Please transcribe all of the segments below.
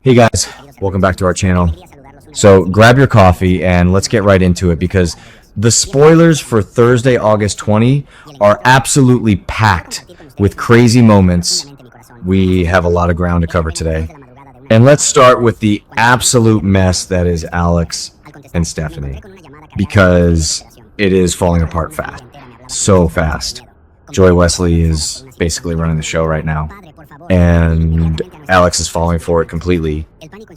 Hey guys, welcome back to our channel. So grab your coffee and let's get right into it because the spoilers for Thursday, August 20 are absolutely packed with crazy moments. We have a lot of ground to cover today. And let's start with the absolute mess that is Alex and Stephanie, because it is falling apart fast. So fast. Joy Wesley is basically running the show right now, and Alex is falling for it completely.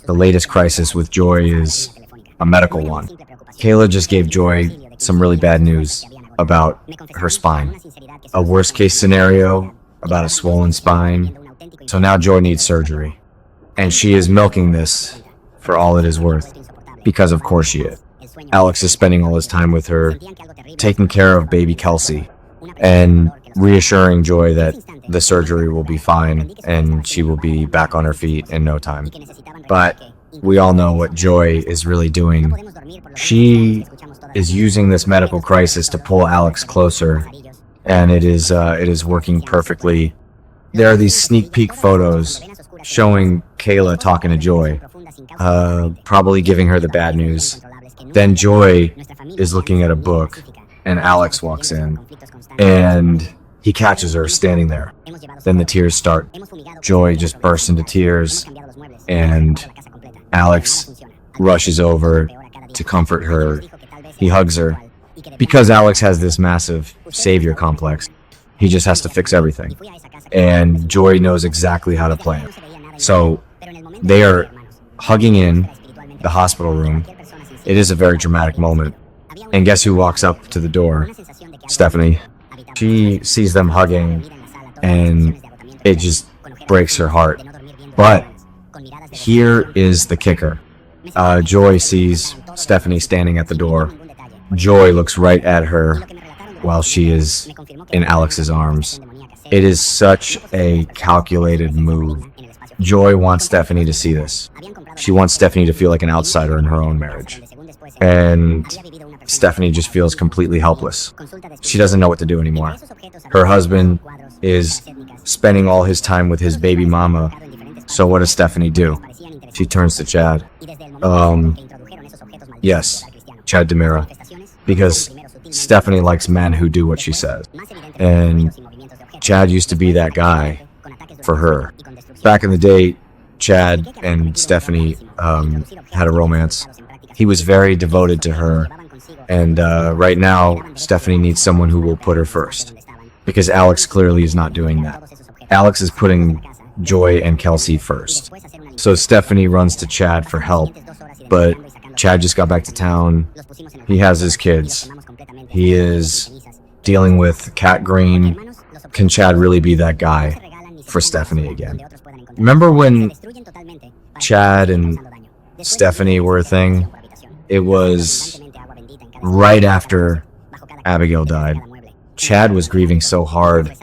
The latest crisis with Joy is a medical one. Kayla just gave Joy some really bad news about her spine. A worst case scenario about a swollen spine. So now Joy needs surgery. And she is milking this for all it is worth, because of course she is. Alex is spending all his time with her, taking care of baby Kelsey, and reassuring Joy that the surgery will be fine and she will be back on her feet in no time. But we all know what Joy is really doing. She is using this medical crisis to pull Alex closer, and it is working perfectly. There are these sneak peek photos showing Kayla talking to Joy, probably giving her the bad news. Then Joy is looking at a book, and Alex walks in, and he catches her standing there. Then the tears start. Joy just bursts into tears, and Alex rushes over to comfort her. He hugs her. Because Alex has this massive savior complex, he just has to fix everything. And Joy knows exactly how to play him. So they are hugging in the hospital room. It is a very dramatic moment. And guess who walks up to the door? Stephanie. She sees them hugging, and it just breaks her heart. But here is the kicker. Joy sees Stephanie standing at the door. Joy looks right at her while she is in Alex's arms. It is such a calculated move. Joy wants Stephanie to see this. She wants Stephanie to feel like an outsider in her own marriage. And Stephanie just feels completely helpless. She doesn't know what to do anymore. Her husband is spending all his time with his baby mama. So what does Stephanie do? She turns to Chad. Yes, Chad DiMera. Because Stephanie likes men who do what she says. And Chad used to be that guy for her. Back in the day, Chad and Stephanie had a romance. He was very devoted to her. And right now, Stephanie needs someone who will put her first. Because Alex clearly is not doing that. Alex is putting Joy and Kelsey first. So Stephanie runs to Chad for help. But Chad just got back to town. He has his kids. He is dealing with Cat Green. Can Chad really be that guy for Stephanie again? Remember when Chad and Stephanie were a thing? It was right after Abigail died. Chad was grieving so hard,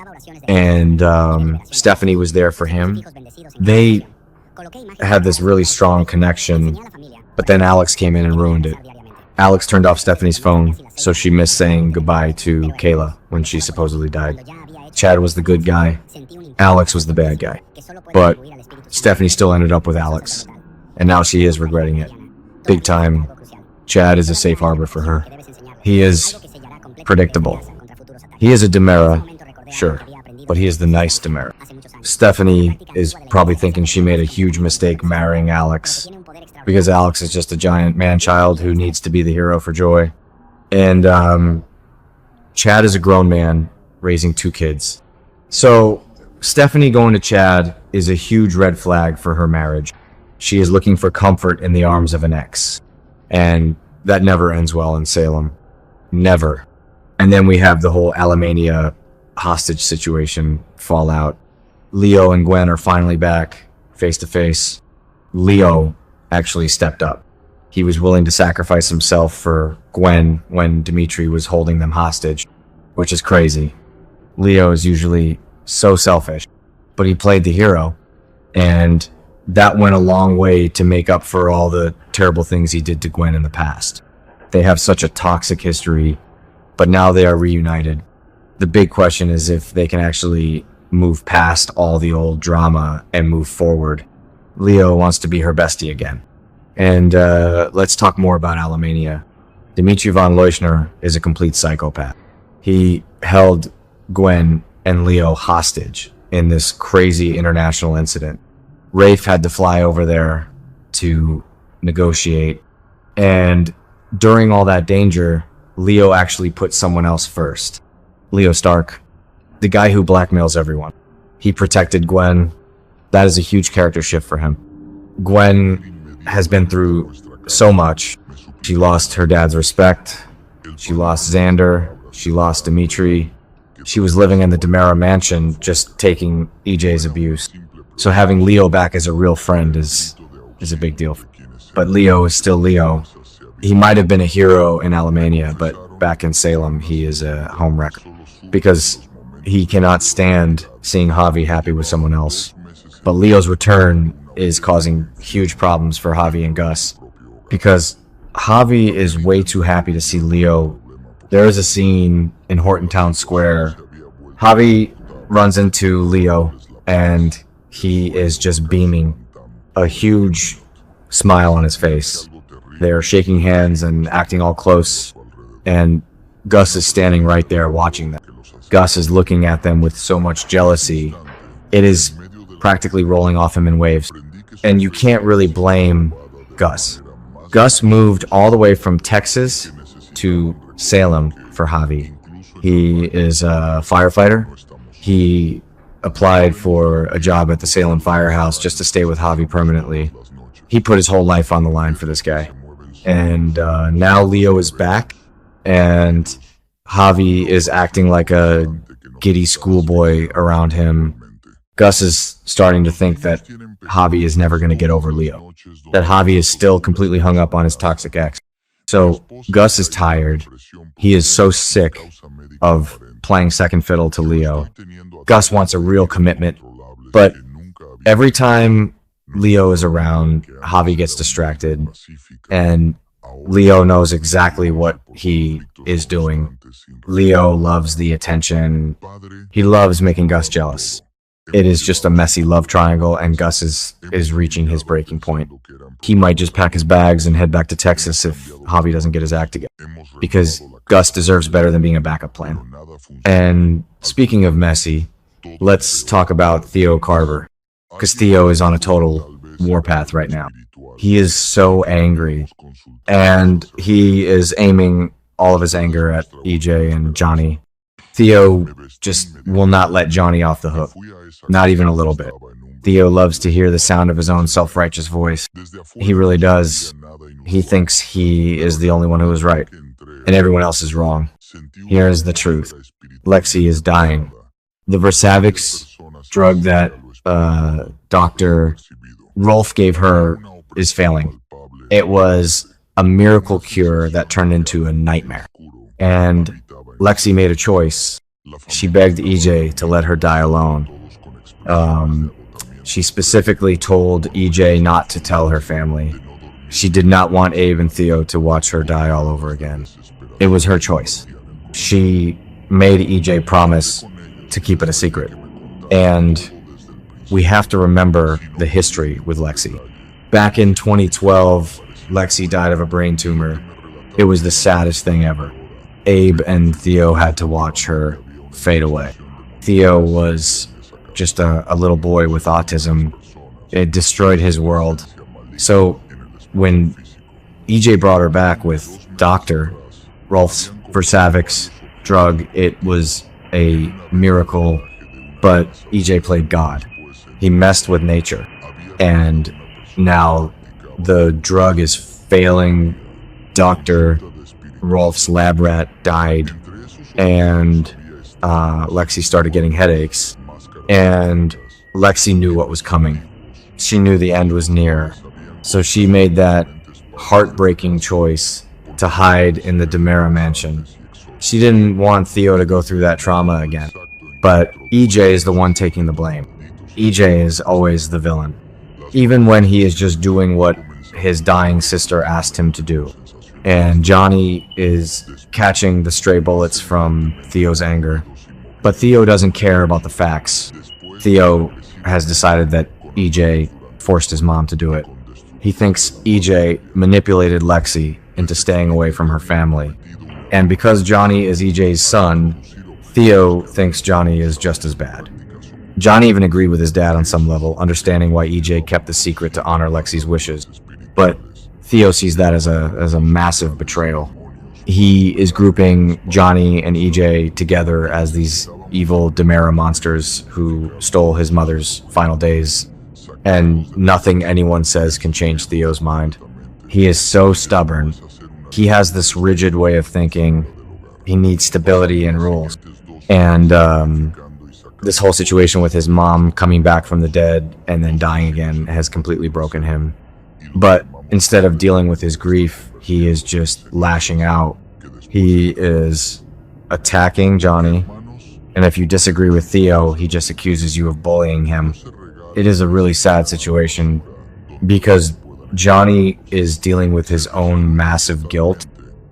and Stephanie was there for him. They had this really strong connection, but then Alex came in and ruined it. Alex turned off Stephanie's phone, so she missed saying goodbye to Kayla when she supposedly died. Chad was the good guy. Alex was the bad guy. But Stephanie still ended up with Alex, and now she is regretting it. Big time. Chad is a safe harbor for her. He is predictable. He is a DiMera, sure, but he is the nice DiMera. Stephanie is probably thinking she made a huge mistake marrying Alex, because Alex is just a giant man-child who needs to be the hero for Joy. And Chad is a grown man raising 2 kids. So Stephanie going to Chad is a huge red flag for her marriage. She is looking for comfort in the arms of an ex. And that never ends well in Salem. Never. And then we have the whole Alemania hostage situation fallout. Leo and Gwen are finally back, face to face. Leo actually stepped up. He was willing to sacrifice himself for Gwen when Dimitri was holding them hostage, which is crazy. Leo is usually so selfish, but he played the hero, and that went a long way to make up for all the terrible things he did to Gwen in the past. They have such a toxic history, but now they are reunited. The big question is if they can actually move past all the old drama and move forward. Leo wants to be her bestie again. And let's talk more about Alemania. Dimitri von Leuschner is a complete psychopath. He held Gwen and Leo hostage in this crazy international incident. Rafe had to fly over there to negotiate, and during all that danger, Leo actually put someone else first. Leo Stark, the guy who blackmails everyone. He protected Gwen. That is a huge character shift for him. Gwen has been through so much. She lost her dad's respect. She lost Xander. She lost Dimitri. She was living in the DiMera mansion, just taking EJ's abuse. So having Leo back as a real friend is a big deal. But Leo is still Leo. He might have been a hero in Alemania, but back in Salem, he is a home wrecker. Because he cannot stand seeing Javi happy with someone else. But Leo's return is causing huge problems for Javi and Gus. Because Javi is way too happy to see Leo. There is a scene in Horton Town Square. Javi runs into Leo, and he is just beaming, a huge smile on his face. They're shaking hands and acting all close, and Gus is standing right there watching them. Gus is looking at them with so much jealousy. It is practically rolling off him in waves. And you can't really blame Gus. Gus moved all the way from Texas to Salem for Javi. He is a firefighter. He applied for a job at the Salem firehouse just to stay with Javi permanently. He put his whole life on the line for this guy. And now Leo is back, and Javi is acting like a giddy schoolboy around him. Gus is starting to think that Javi is never going to get over Leo, that Javi is still completely hung up on his toxic ex. So Gus is tired. He is so sick of playing second fiddle to Leo. Gus wants a real commitment, but every time Leo is around, Javi gets distracted, and Leo knows exactly what he is doing. Leo loves the attention. He loves making Gus jealous. It is just a messy love triangle, and Gus is reaching his breaking point. He might just pack his bags and head back to Texas if Javi doesn't get his act together, because Gus deserves better than being a backup plan. And speaking of messy, let's talk about Theo Carver, because Theo is on a total warpath right now. He is so angry, and he is aiming all of his anger at EJ and Johnny. Theo just will not let Johnny off the hook, not even a little bit. Theo loves to hear the sound of his own self-righteous voice. He really does. He thinks he is the only one who is right, and everyone else is wrong. Here is the truth. Lexi is dying. The Versavix drug that Dr. Rolf gave her is failing. It was a miracle cure that turned into a nightmare. And Lexi made a choice. She begged EJ to let her die alone. She specifically told EJ not to tell her family. She did not want Abe and Theo to watch her die all over again. It was her choice. She made EJ promise to keep it a secret. And we have to remember the history with Lexi. Back in 2012, Lexi died of a brain tumor. It was the saddest thing ever. Abe and Theo had to watch her fade away. Theo was just a little boy with autism. It destroyed his world. So when EJ brought her back with Dr. Rolf's Versavix drug, it was a miracle, but EJ played God. He messed with nature, and now the drug is failing. Dr. Rolf's lab rat died, and Lexi started getting headaches, and Lexi knew what was coming. She knew the end was near, so she made that heartbreaking choice to hide in the DiMera mansion. She didn't want Theo to go through that trauma again, but EJ is the one taking the blame. EJ is always the villain, even when he is just doing what his dying sister asked him to do. And Johnny is catching the stray bullets from Theo's anger. But Theo doesn't care about the facts. Theo has decided that EJ forced his mom to do it. He thinks EJ manipulated Lexi into staying away from her family. And because Johnny is EJ's son, Theo thinks Johnny is just as bad. Johnny even agreed with his dad on some level, understanding why EJ kept the secret to honor Lexi's wishes. But Theo sees that as a massive betrayal. He is grouping Johnny and EJ together as these evil DiMera monsters who stole his mother's final days, and nothing anyone says can change Theo's mind. He is so stubborn. He has this rigid way of thinking. He needs stability and rules. And this whole situation with his mom coming back from the dead and then dying again has completely broken him. But instead of dealing with his grief, he is just lashing out. He is attacking Johnny, and if you disagree with Theo, he just accuses you of bullying him. It is a really sad situation because Johnny is dealing with his own massive guilt.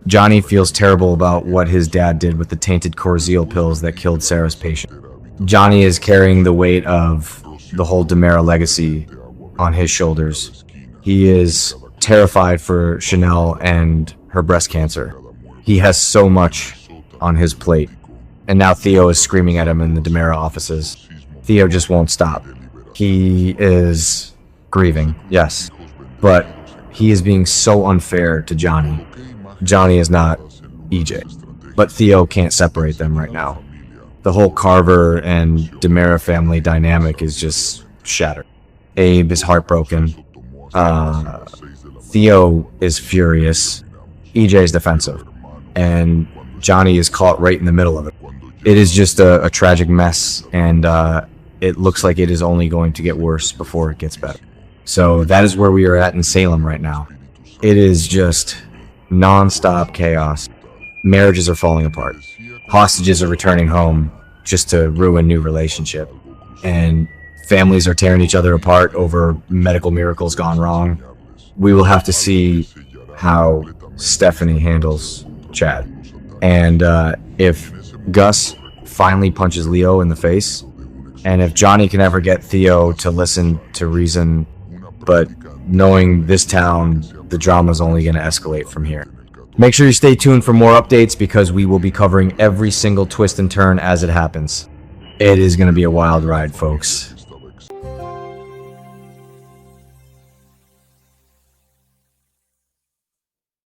Johnny feels terrible about what his dad did with the tainted Corzeal pills that killed Sarah's patient. Johnny is carrying the weight of the whole DiMera legacy on his shoulders. He is terrified for Chanel and her breast cancer. He has so much on his plate. And now Theo is screaming at him in the DiMera offices. Theo just won't stop. He is grieving, yes. But he is being so unfair to Johnny. Johnny is not EJ. But Theo can't separate them right now. The whole Carver and DiMera family dynamic is just shattered. Abe is heartbroken. Theo is furious. EJ is defensive. And Johnny is caught right in the middle of it. It is just a tragic mess, and it looks like it is only going to get worse before it gets better. So that is where we are at in Salem right now. It is just non-stop chaos. Marriages are falling apart. Hostages are returning home just to ruin new relationship. And families are tearing each other apart over medical miracles gone wrong. We will have to see how Stephanie handles Chad. And if Gus finally punches Leo in the face, and if Johnny can ever get Theo to listen to reason, but knowing this town, the drama's only going to escalate from here. Make sure you stay tuned for more updates because we will be covering every single twist and turn as it happens. It is going to be a wild ride, folks.